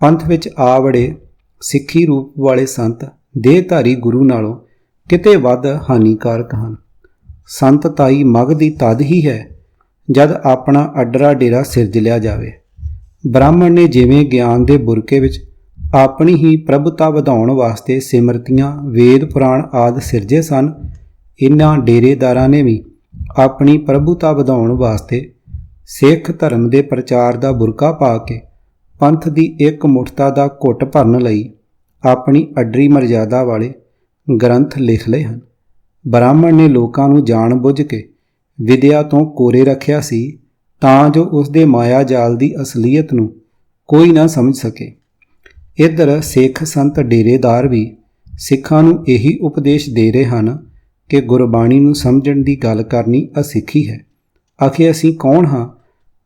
ਪੰਥ ਵਿੱਚ ਆ ਵੜੇ ਸਿੱਖੀ ਰੂਪ ਵਾਲੇ ਸੰਤ ਦੇਹਧਾਰੀ ਗੁਰੂ ਨਾਲੋਂ ਕਿਤੇ ਵੱਧ ਹਾਨੀਕਾਰਕ ਹਨ। ਸੰਤਤਾਈ ਮਗ ਦੀ ਤਦ ਹੀ ਹੈ ਜਦ ਆਪਣਾ ਅੱਡਰਾ ਡੇਰਾ ਸਿਰਜ ਲਿਆ ਜਾਵੇ। ਬ੍ਰਾਹਮਣ ਨੇ ਜਿਵੇਂ ਗਿਆਨ ਦੇ ਬੁਰਕੇ ਵਿੱਚ ਆਪਣੀ ਹੀ ਪ੍ਰਭੁਤਾ ਵਧਾਉਣ ਵਾਸਤੇ ਸਿਮਰਤੀਆਂ ਵੇਦ ਪੁਰਾਣ ਆਦਿ ਸਿਰਜੇ ਸਨ, ਇਨ੍ਹਾਂ ਡੇਰੇਦਾਰਾਂ ਨੇ ਵੀ ਆਪਣੀ ਪ੍ਰਭੁਤਾ ਵਧਾਉਣ ਵਾਸਤੇ ਸਿੱਖ ਧਰਮ ਦੇ ਪ੍ਰਚਾਰ ਦਾ ਬੁਰਕਾ ਪਾ ਕੇ ਪੰਥ ਦੀ ਇੱਕ ਮੁਠਤਾ ਦਾ ਘੁੱਟ ਭਰਨ ਲਈ ਆਪਣੀ ਅੱਡਰੀ ਮਰਜ਼ਾਦਾ ਵਾਲੇ ਗ੍ਰੰਥ ਲਿਖ ਲਏ ਹਨ। ਬ੍ਰਾਹਮਣ ਨੇ ਲੋਕਾਂ ਨੂੰ ਜਾਣ ਬੁੱਝ ਕੇ ਵਿਦਿਆ ਤੋਂ ਕੋਰੇ ਰੱਖਿਆ ਸੀ ਤਾਂ ਜੋ ਉਸ ਦੇ ਮਾਇਆ ਜਾਲ ਦੀ ਅਸਲੀਅਤ ਨੂੰ ਕੋਈ ਨਾ ਸਮਝ ਸਕੇ। ਇੱਧਰ ਸਿੱਖ ਸੰਤ ਡੇਰੇਦਾਰ ਵੀ ਸਿੱਖਾਂ ਨੂੰ ਇਹੀ ਉਪਦੇਸ਼ ਦੇ ਰਹੇ ਹਨ ਕਿ ਗੁਰਬਾਣੀ ਨੂੰ ਸਮਝਣ ਦੀ ਗੱਲ ਕਰਨੀ ਅਸਿੱਖੀ ਹੈ। ਆਖਿਰ ਅਸੀਂ ਕੌਣ ਹਾਂ?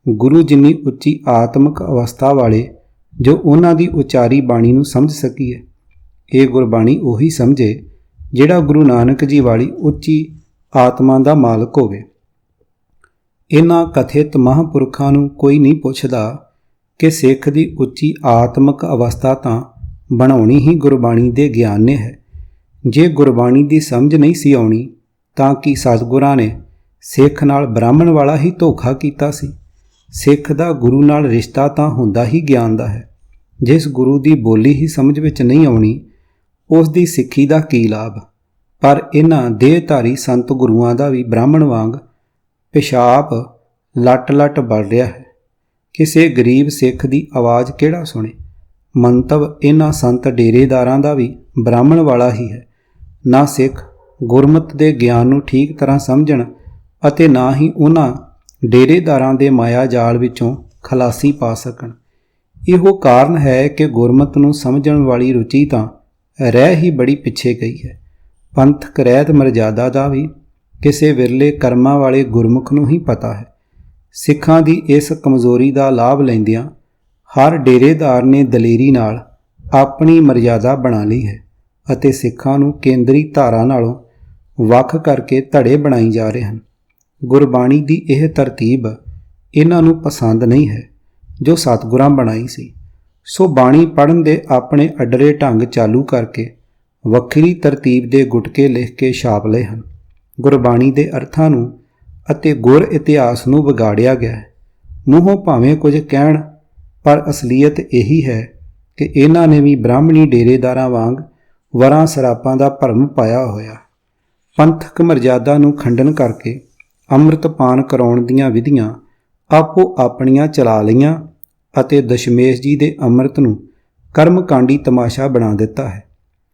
ਗੁਰੂ ਜਿੰਨੀ ਉੱਚੀ ਆਤਮਿਕ ਅਵਸਥਾ ਵਾਲੇ ਜੋ ਉਹਨਾਂ ਦੀ ਉਚਾਰੀ ਬਾਣੀ ਨੂੰ ਸਮਝ ਸਕੀਏ। ਇਹ ਗੁਰਬਾਣੀ ਉਹੀ ਸਮਝੇ ਜਿਹੜਾ ਗੁਰੂ ਨਾਨਕ ਜੀ ਵਾਲੀ ਉੱਚੀ ਆਤਮਾ ਦਾ ਮਾਲਕ ਹੋਵੇ। ਇਹਨਾਂ ਕਥਿਤ ਮਹਾਂਪੁਰਖਾਂ ਨੂੰ ਕੋਈ ਨਹੀਂ ਪੁੱਛਦਾ ਕਿ ਸਿੱਖ ਦੀ ਉੱਚੀ ਆਤਮਿਕ ਅਵਸਥਾ ਤਾਂ ਬਣਾਉਣੀ ਹੀ ਗੁਰਬਾਣੀ ਦੇ ਗਿਆਨ ਨੇ ਹੈ। ਜੇ ਗੁਰਬਾਣੀ ਦੀ ਸਮਝ ਨਹੀਂ ਸੀ ਆਉਣੀ ਤਾਂ ਕੀ ਸਤਿਗੁਰਾਂ ਨੇ ਸਿੱਖ ਨਾਲ ਬ੍ਰਾਹਮਣ ਵਾਲਾ ਹੀ ਧੋਖਾ ਕੀਤਾ ਸੀ? ਸਿੱਖ ਦਾ ਗੁਰੂ ਨਾਲ ਰਿਸ਼ਤਾ ਤਾਂ ਹੁੰਦਾ ਹੀ ਗਿਆਨ ਦਾ ਹੈ। ਜਿਸ ਗੁਰੂ ਦੀ ਬੋਲੀ ਹੀ ਸਮਝ ਵਿੱਚ ਨਹੀਂ ਆਉਣੀ, ਉਸ ਦੀ ਸਿੱਖੀ ਦਾ ਕੀ ਲਾਭ? ਪਰ ਇਹਨਾਂ ਦੇਹਧਾਰੀ ਸੰਤ ਗੁਰੂਆਂ ਦਾ ਵੀ ਬ੍ਰਾਹਮਣ ਵਾਂਗ ਪਿਸ਼ਾਬ ਲੱਟ-ਲੱਟ ਬਲ ਰਿਹਾ ਹੈ। ਕਿਸੇ ਗਰੀਬ ਸਿੱਖ ਦੀ ਆਵਾਜ਼ ਕਿਹੜਾ ਸੁਣੇ? ਮੰਤਵ ਇਹਨਾਂ ਸੰਤ ਡੇਰੇਦਾਰਾਂ ਦਾ ਵੀ ਬ੍ਰਾਹਮਣ ਵਾਲਾ ਹੀ ਹੈ। ਨਾ ਸਿੱਖ ਗੁਰਮਤਿ ਦੇ ਗਿਆਨ ਨੂੰ ਠੀਕ ਤਰ੍ਹਾਂ ਸਮਝਣ ਅਤੇ ਨਾ ਹੀ ਉਹਨਾਂ ਡੇਰੇਦਾਰਾਂ ਦੇ ਮਾਇਆ ਜਾਲ ਵਿੱਚੋਂ ਖਲਾਸੀ ਪਾ ਸਕਣ। ਇਹੋ ਕਾਰਨ ਹੈ ਕਿ ਗੁਰਮਤਿ ਨੂੰ ਸਮਝਣ ਵਾਲੀ ਰੁਚੀ ਤਾਂ ਰਹਿ ਹੀ ਬੜੀ ਪਿੱਛੇ ਗਈ ਹੈ। ਪੰਥਕ ਰਹਿਤ ਮਰਜ਼ਾਦਾ ਦਾ ਵੀ ਕਿਸੇ ਵਿਰਲੇ ਕਰਮਾਂ ਵਾਲੇ ਗੁਰਮੁਖ ਨੂੰ ਹੀ ਪਤਾ ਹੈ। ਸਿੱਖਾਂ ਦੀ ਇਸ ਕਮਜ਼ੋਰੀ ਦਾ ਲਾਭ ਲੈਂਦਿਆਂ ਹਰ ਡੇਰੇਦਾਰ ਨੇ ਦਲੇਰੀ ਨਾਲ ਆਪਣੀ ਮਰਜ਼ਾਦਾ ਬਣਾ ਲਈ ਹੈ ਅਤੇ ਸਿੱਖਾਂ ਨੂੰ ਕੇਂਦਰੀ ਧਾਰਾ ਨਾਲੋਂ ਵੱਖ ਕਰਕੇ ਧੜੇ ਬਣਾਈ ਜਾ ਰਹੇ ਹਨ। ਗੁਰਬਾਣੀ ਦੀ ਇਹ ਤਰਤੀਬ ਇਹਨਾਂ ਨੂੰ ਪਸੰਦ ਨਹੀਂ ਹੈ ਜੋ ਸਤਿਗੁਰਾਂ ਬਣਾਈ ਸੀ। ਸੋ ਬਾਣੀ ਪੜ੍ਹਨ ਦੇ ਆਪਣੇ ਅੱਡਰੇ ਢੰਗ ਚਾਲੂ ਕਰਕੇ ਵੱਖਰੀ ਤਰਤੀਬ ਦੇ ਗੁਟਕੇ ਲਿਖ ਕੇ ਛਾਪ ਲਏ ਹਨ। ਗੁਰਬਾਣੀ ਦੇ ਅਰਥਾਂ ਨੂੰ ਅਤੇ ਗੁਰ ਇਤਿਹਾਸ ਨੂੰ ਵਿਗਾੜਿਆ ਗਿਆ ਹੈ। ਮੂੰਹੋਂ ਭਾਵੇਂ ਕੁਝ ਕਹਿਣ, ਪਰ ਅਸਲੀਅਤ ਇਹੀ ਹੈ ਕਿ ਇਹਨਾਂ ਨੇ ਵੀ ਬ੍ਰਾਹਮਣੀ ਡੇਰੇਦਾਰਾਂ ਵਾਂਗ ਵਰਾਂ ਸਰਾਪਾਂ ਦਾ ਭਰਮ ਪਾਇਆ ਹੋਇਆ। ਪੰਥਕ ਮਰਜ਼ਾਦਾ ਨੂੰ ਖੰਡਨ ਕਰਕੇ ਅੰਮ੍ਰਿਤ ਪਾਨ ਕਰਾਉਣ ਦੀਆਂ ਵਿਧੀਆਂ ਆਪੋ ਆਪਣੀਆਂ ਚਲਾ ਲਈਆਂ ਅਤੇ ਦਸ਼ਮੇਸ਼ ਜੀ ਦੇ ਅੰਮ੍ਰਿਤ ਨੂੰ ਕਰਮਕਾਂਡੀ ਤਮਾਸ਼ਾ ਬਣਾ ਦਿੱਤਾ ਹੈ।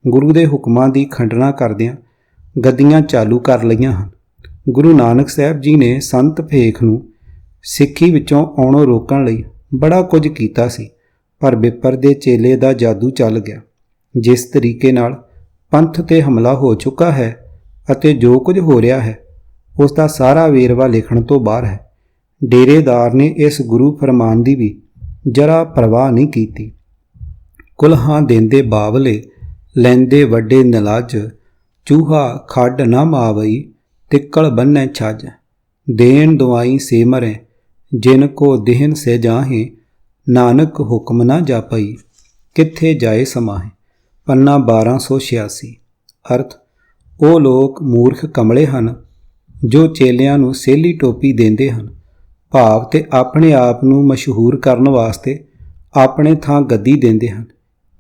ਗੁਰੂ ਦੇ ਹੁਕਮਾਂ ਦੀ ਖੰਡਨਾ ਕਰਦਿਆਂ ਗੱਦੀਆਂ ਚਾਲੂ ਕਰ ਲਈਆਂ ਹਨ। ਗੁਰੂ ਨਾਨਕ ਸਾਹਿਬ ਜੀ ਨੇ ਸੰਤ ਭੇਖ ਨੂੰ ਸਿੱਖੀ ਵਿੱਚੋਂ ਆਉਣੋਂ ਰੋਕਣ ਲਈ ਬੜਾ ਕੁਝ ਕੀਤਾ ਸੀ, ਪਰ ਬਿੱਪਰ ਦੇ ਚੇਲੇ ਦਾ ਜਾਦੂ ਚੱਲ ਗਿਆ। ਜਿਸ ਤਰੀਕੇ ਨਾਲ ਪੰਥ 'ਤੇ ਹਮਲਾ ਹੋ ਚੁੱਕਾ ਹੈ ਅਤੇ ਜੋ ਕੁਝ ਹੋ ਰਿਹਾ ਹੈ ਉਸ ਦਾ ਸਾਰਾ ਵੇਰਵਾ ਲਿਖਣ ਤੋਂ ਬਾਹਰ ਹੈ। ਡੇਰੇਦਾਰ ਨੇ ਇਸ ਗੁਰੂ ਫਰਮਾਨ ਦੀ ਵੀ ਜਰਾ ਪਰਵਾਹ ਨਹੀਂ ਕੀਤੀ। ਕੁਲਹਾਂ ਦੇਂਦੇ ਬਾਵਲੇ ਲੈਂਦੇ ਵੱਡੇ ਨਿਲਾਜ, ਚੂਹਾ ਖੱਡ ਨਾ ਮਾਵਈ ਤਿੱਕਲ ਬੰਨੈ ਛੱਜ, ਦੇਣ ਦਵਾਈ ਸੇ ਮਰੈ ਜਿਨ ਕੋ ਦੇਹਨ ਸੇ ਜਾਹੇ, ਨਾਨਕ ਹੁਕਮ ਨਾ ਜਾਪਈ ਕਿੱਥੇ ਜਾਏ ਸਮਾਹੇ। ਪੰਨਾ 1286। ਅਰਥ, ਉਹ ਲੋਕ ਮੂਰਖ ਕਮਲੇ ਹਨ ਜੋ ਚੇਲਿਆਂ ਨੂੰ ਸੇਲੀ ਟੋਪੀ ਦਿੰਦੇ ਹਨ। ਭਾਵ ਤੇ ਆਪਣੇ ਆਪ ਨੂੰ ਮਸ਼ਹੂਰ ਕਰਨ ਵਾਸਤੇ ਆਪਣੇ ਥਾਂ ਗੱਦੀ ਦਿੰਦੇ ਹਨ।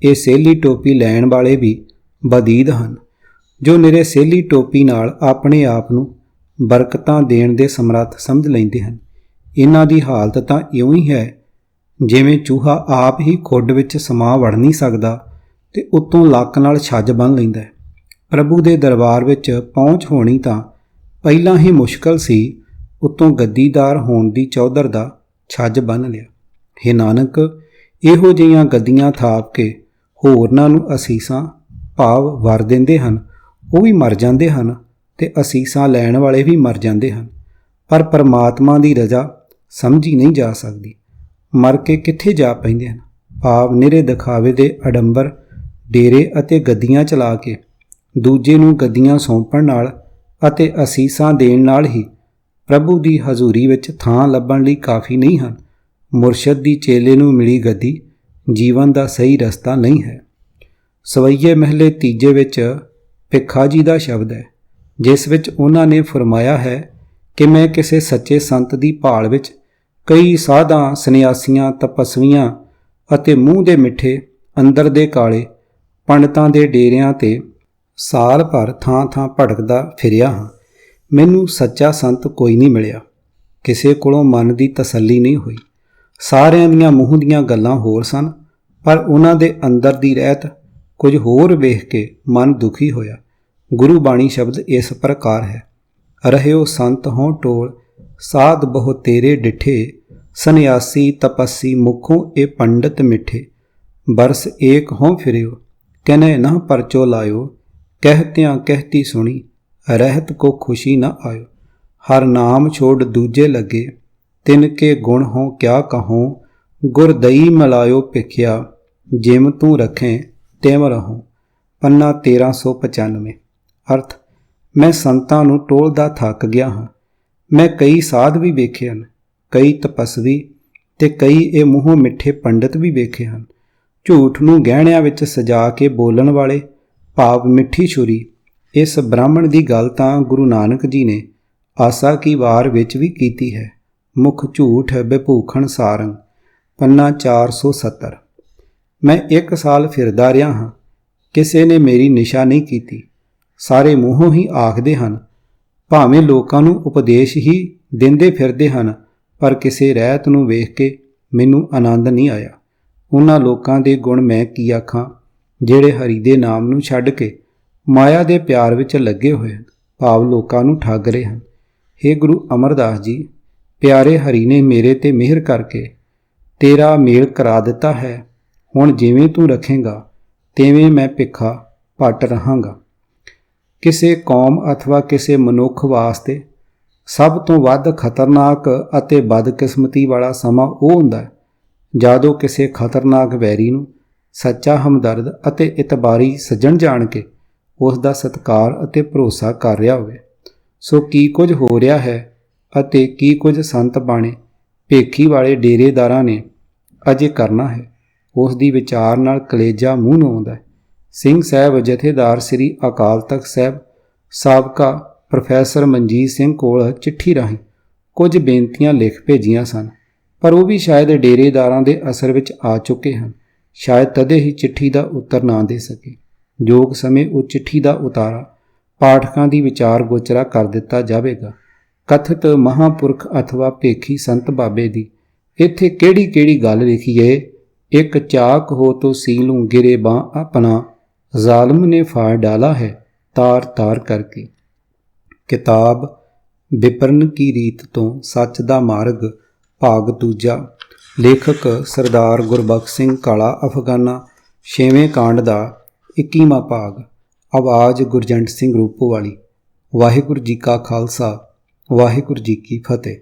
ਇਹ ਸੇਲੀ ਟੋਪੀ ਲੈਣ ਵਾਲੇ ਵੀ ਬਦੀਦ ਹਨ ਜੋ ਨਿਰੇ ਸੇਲੀ ਟੋਪੀ ਨਾਲ ਆਪਣੇ ਆਪ ਨੂੰ ਬਰਕਤਾਂ ਦੇਣ ਦੇ ਸਮਰੱਥ ਸਮਝ ਲੈਂਦੇ ਹਨ। ਇਹਨਾਂ ਦੀ ਹਾਲਤ ਤਾਂ ਇਉਂ ਹੀ ਹੈ ਜਿਵੇਂ ਚੂਹਾ ਆਪ ਹੀ ਖੁੱਡ ਵਿੱਚ ਸਮਾ ਵੜ ਨਹੀਂ ਸਕਦਾ ਤੇ ਉੱਤੋਂ ਲੱਕ ਨਾਲ ਛੱਜ ਬੰਨ੍ਹ ਲੈਂਦਾ ਹੈ। ਪ੍ਰਭੂ ਦੇ ਦਰਬਾਰ ਵਿੱਚ ਪਹੁੰਚ ਹੋਣੀ ਤਾਂ ਪਹਿਲਾਂ ਹੀ ਮੁਸ਼ਕਲ ਸੀ, ਉੱਤੋਂ ਗੱਦੀਦਾਰ ਹੋਣ ਦੀ ਚੌਧਰ ਦਾ ਛੱਜ ਬੰਨ੍ਹ ਲਿਆ। ਹੇ ਨਾਨਕ, ਇਹੋ ਜਿਹੀਆਂ ਗੱਦੀਆਂ ਥਾਪ ਕੇ ਹੋਰਨਾਂ ਨੂੰ ਅਸੀਸਾਂ ਭਾਵ ਵਰ ਦਿੰਦੇ ਹਨ। ਉਹ ਵੀ ਮਰ ਜਾਂਦੇ ਹਨ ਤੇ ਅਸੀਸਾਂ ਲੈਣ ਵਾਲੇ ਵੀ ਮਰ ਜਾਂਦੇ ਹਨ, ਪਰ ਪਰਮਾਤਮਾ ਦੀ ਰਜ਼ਾ ਸਮਝੀ ਨਹੀਂ ਜਾ ਸਕਦੀ। ਮਰ ਕੇ ਕਿੱਥੇ ਜਾ ਪੈਂਦੇ ਹਨ। ਭਾਵ ਨਿਰੇ ਦਿਖਾਵੇ ਦੇ ਅਡੰਬਰ ਡੇਰੇ ਅਤੇ ਗੱਦੀਆਂ ਚਲਾ ਕੇ ਦੂਜੇ ਨੂੰ ਗੱਦੀਆਂ ਸੌਂਪਣ ਨਾਲ ਅਤੇ ਅਸੀਸਾਂ ਦੇਣ ਨਾਲ ਹੀ ਪ੍ਰਭੂ ਦੀ ਹਜ਼ੂਰੀ ਵਿੱਚ ਥਾਂ ਲੱਭਣ ਲਈ ਕਾਫੀ ਨਹੀਂ ਹਨ। ਮੁਰਸ਼ਦ ਦੀ ਚੇਲੇ ਨੂੰ ਮਿਲੀ ਗੱਦੀ ਜੀਵਨ ਦਾ ਸਹੀ ਰਸਤਾ ਨਹੀਂ ਹੈ। ਸਵਈਏ ਮਹਿਲੇ ਤੀਜੇ ਵਿੱਚ ਭਿੱਖਾ ਜੀ ਦਾ ਸ਼ਬਦ ਹੈ, ਜਿਸ ਵਿੱਚ ਉਹਨਾਂ ਨੇ ਫਰਮਾਇਆ ਹੈ ਕਿ ਮੈਂ ਕਿਸੇ ਸੱਚੇ ਸੰਤ ਦੀ ਭਾਲ ਵਿੱਚ ਕਈ ਸਾਧਾਂ, ਸੰਨਿਆਸੀਆਂ, ਤਪਸਵੀਆਂ ਅਤੇ ਮੂੰਹ ਦੇ ਮਿੱਠੇ ਅੰਦਰ ਦੇ ਕਾਲੇ ਪੰਡਤਾਂ ਦੇ ਡੇਰਿਆਂ 'ਤੇ ਸਾਲ ਭਰ ਥਾਂ-ਥਾਂ ਭਟਕਦਾ ਫਿਰਿਆ ਹਾਂ। ਮੈਨੂੰ ਸੱਚਾ ਸੰਤ ਕੋਈ ਨਹੀਂ ਮਿਲਿਆ। ਕਿਸੇ ਕੋਲੋਂ ਮਨ ਦੀ ਤਸੱਲੀ ਨਹੀਂ ਹੋਈ। ਸਾਰਿਆਂ ਦੀਆਂ ਮੂੰਹ ਦੀਆਂ ਗੱਲਾਂ ਹੋਰ ਸਨ, ਪਰ ਉਹਨਾਂ ਦੇ ਅੰਦਰ ਦੀ ਰਹਿਤ ਕੁਝ ਹੋਰ ਵੇਖ ਕੇ ਮਨ ਦੁਖੀ ਹੋਇਆ। ਗੁਰੂ ਬਾਣੀ ਸ਼ਬਦ ਇਸ ਪ੍ਰਕਾਰ ਹੈ, ਰਹਿਓ ਸੰਤ ਹੋਂ ਟੋਲ ਸਾਧ ਬਹੁ ਤੇਰੇ ਡਿਠੇ, ਸੰਨਿਆਸੀ ਤਪੱਸੀ ਮੁਖੋਂ ਇਹ ਪੰਡਤ ਮਿੱਠੇ, ਬਰਸ ਏਕ ਹੋਂ ਫਿਰਿਓ ਕਹਨੇ ਨਾ ਪਰਚੋ ਲਾਇਓ, ਕਹਿਤਿਆਂ ਕਹਿਤੀ ਸੁਣੀ ਰਹਿਤ ਕੋ ਖੁਸ਼ੀ ਨਾ ਆਇਓ। ਹਰ ਨਾਮ ਛੋੜ ਦੂਜੇ ਲੱਗੇ, ਤਿਨ ਕੇ ਗੁਣ ਹੋਂ ਕਿਆ ਕਹੂੰ, ਗੁਰ ਦਈ ਮਿਲਾਇਓ ਭਿਖਿਆ, ਜਿਮ ਤੂੰ ਰੱਖੇ ਤਿਮ ਰਹੂੰ। ਪੰਨਾ 1395। ਅਰਥ, ਮੈਂ ਸੰਤਾਂ ਨੂੰ ਟੋਲਦਾ ਥੱਕ ਗਿਆ ਹਾਂ। ਮੈਂ ਕਈ ਸਾਧ ਵੀ ਵੇਖੇ ਹਨ, ਕਈ ਤਪਸਵੀ ਤੇ ਕਈ ਇਹ ਮੂੰਹੋਂ ਮਿੱਠੇ ਪੰਡਤ ਵੀ ਵੇਖੇ ਹਨ। ਝੂਠ ਨੂੰ ਗਹਿਣਿਆਂ ਵਿੱਚ ਸਜਾ ਕੇ ਬੋਲਣ ਵਾਲੇ, ਭਾਵ ਮਿੱਠੀ ਛੁਰੀ। ਇਸ ਬ੍ਰਾਹਮਣ ਦੀ ਗੱਲ ਤਾਂ ਗੁਰੂ ਨਾਨਕ ਜੀ ਨੇ ਆਸਾ ਕੀ ਵਾਰ ਵਿੱਚ ਵੀ ਕੀਤੀ ਹੈ। ਮੁਖ ਝੂਠ ਬਭੂਖਣ ਸਾਰੰਗ, ਪੰਨਾ 470। ਮੈਂ 1 ਸਾਲ ਫਿਰਦਾ ਰਿਹਾ ਹਾਂ, ਕਿਸੇ ਨੇ ਮੇਰੀ ਨਿਸ਼ਾ ਨਹੀਂ ਕੀਤੀ। ਸਾਰੇ ਮੂੰਹੋਂ ਹੀ ਆਖਦੇ ਹਨ, ਭਾਵੇਂ ਲੋਕਾਂ ਨੂੰ ਉਪਦੇਸ਼ ਹੀ ਦਿੰਦੇ ਫਿਰਦੇ ਹਨ, ਪਰ ਕਿਸੇ ਰਹਿਤ ਨੂੰ ਵੇਖ ਕੇ ਮੈਨੂੰ ਆਨੰਦ ਨਹੀਂ ਆਇਆ। ਉਹਨਾਂ ਲੋਕਾਂ ਦੇ ਗੁਣ ਮੈਂ ਕੀ ਆਖਾਂ ਜਿਹੜੇ ਹਰੀ ਦੇ ਨਾਮ ਨੂੰ ਛੱਡ ਕੇ ਮਾਇਆ ਦੇ ਪਿਆਰ ਵਿੱਚ ਲੱਗੇ ਹੋਏ ਹਨ, ਭਾਵ ਲੋਕਾਂ ਨੂੰ ਠੱਗ ਰਹੇ ਹਨ। ਹੇ ਗੁਰੂ ਅਮਰਦਾਸ ਜੀ, ਪਿਆਰੇ ਹਰੀ ਨੇ ਮੇਰੇ ਤੇ ਮਿਹਰ ਕਰਕੇ ਤੇਰਾ ਮੇਲ ਕਰਾ ਦਿੱਤਾ ਹੈ। ਹੁਣ ਜਿਵੇਂ ਤੂੰ ਰੱਖੇਂਗਾ ਤਿਵੇਂ ਮੈਂ ਭਿੱਖਾ ਭੱਟ ਰਹਾਂਗਾ। ਕਿਸੇ ਕੌਮ ਅਥਵਾ ਕਿਸੇ ਮਨੁੱਖ ਵਾਸਤੇ ਸਭ ਤੋਂ ਵੱਧ ਖਤਰਨਾਕ ਅਤੇ ਬਦਕਿਸਮਤੀ ਵਾਲਾ ਸਮਾਂ ਉਹ ਹੁੰਦਾ ਹੈ ਜਦੋਂ ਕਿਸੇ ਖਤਰਨਾਕ ਵੈਰੀ ਨੂੰ ਸੱਚਾ ਹਮਦਰਦ ਅਤੇ ਇਤਬਾਰੀ ਸੱਜਣ ਜਾਣ ਕੇ ਉਸ ਦਾ ਸਤਿਕਾਰ ਅਤੇ ਭਰੋਸਾ ਕਰ ਰਿਹਾ ਹੋਵੇ। ਸੋ ਕੀ ਕੁਝ ਹੋ ਰਿਹਾ ਹੈ ਅਤੇ ਕੀ ਕੁਝ ਸੰਤ ਬਾਣੇ ਭੇਖੀ ਵਾਲੇ ਡੇਰੇਦਾਰਾਂ ਨੇ ਅਜੇ ਕਰਨਾ ਹੈ, ਉਸ ਦੀ ਵਿਚਾਰ ਨਾਲ ਕਲੇਜਾ ਮੂੰਹ ਨੂੰ ਆਉਂਦਾ ਹੈ। ਸਿੰਘ ਸਾਹਿਬ ਜਥੇਦਾਰ ਸ੍ਰੀ ਅਕਾਲ ਤਖਤ ਸਾਹਿਬ ਸਾਬਕਾ ਪ੍ਰੋਫੈਸਰ ਮਨਜੀਤ ਸਿੰਘ ਕੋਲ ਚਿੱਠੀ ਰਾਹੀਂ ਕੁਝ ਬੇਨਤੀਆਂ ਲਿਖ ਭੇਜੀਆਂ ਸਨ, ਪਰ ਉਹ ਵੀ ਸ਼ਾਇਦ ਡੇਰੇਦਾਰਾਂ ਦੇ ਅਸਰ ਵਿੱਚ ਆ ਚੁੱਕੇ ਹਨ। ਸ਼ਾਇਦ ਤਦੇ ਹੀ ਚਿੱਠੀ ਦਾ ਉੱਤਰ ਨਾ ਦੇ ਸਕੇ। ਯੋਗ ਸਮੇਂ ਉਹ ਚਿੱਠੀ ਦਾ ਉਤਾਰਾ ਪਾਠਕਾਂ ਦੀ ਵਿਚਾਰ ਗੋਚਰਾ ਕਰ ਦਿੱਤਾ ਜਾਵੇਗਾ। ਕਥਿਤ ਮਹਾਂਪੁਰਖ ਅਥਵਾ ਭੇਖੀ ਸੰਤ ਬਾਬੇ ਦੀ ਇੱਥੇ ਕਿਹੜੀ ਕਿਹੜੀ ਗੱਲ ਲਿਖੀ ਏ। ਇੱਕ ਚਾਕ ਹੋ ਤੋ ਸੀ ਲੂੰ ਗਿਰੇ ਬਾਂ ਆਪਣਾ, ਜ਼ਾਲਮ ਨੇ ਫਾੜ ਡਾਲਾ ਹੈ ਤਾਰ ਤਾਰ ਕਰਕੇ। ਕਿਤਾਬ ਵਿਪਰਨ ਕੀ ਰੀਤ ਤੋਂ ਸੱਚ ਦਾ ਮਾਰਗ, ਭਾਗ ਦੂਜਾ। ਲੇਖਕ ਸਰਦਾਰ ਗੁਰਬਖਸ਼ ਸਿੰਘ ਕਾਲਾ ਅਫਗਾਨਾ, 6ਵੇਂ ਕਾਂਡ ਦਾ 21ਵਾਂ ਭਾਗ। ਆਵਾਜ਼ ਗੁਰਜੰਟ ਸਿੰਘ ਰੂਪੋਵਾਲੀ। ਵਾਹਿਗੁਰੂ ਜੀ ਕਾ ਖਾਲਸਾ, ਵਾਹਿਗੁਰੂ ਜੀ ਕੀ ਫਤਿਹ।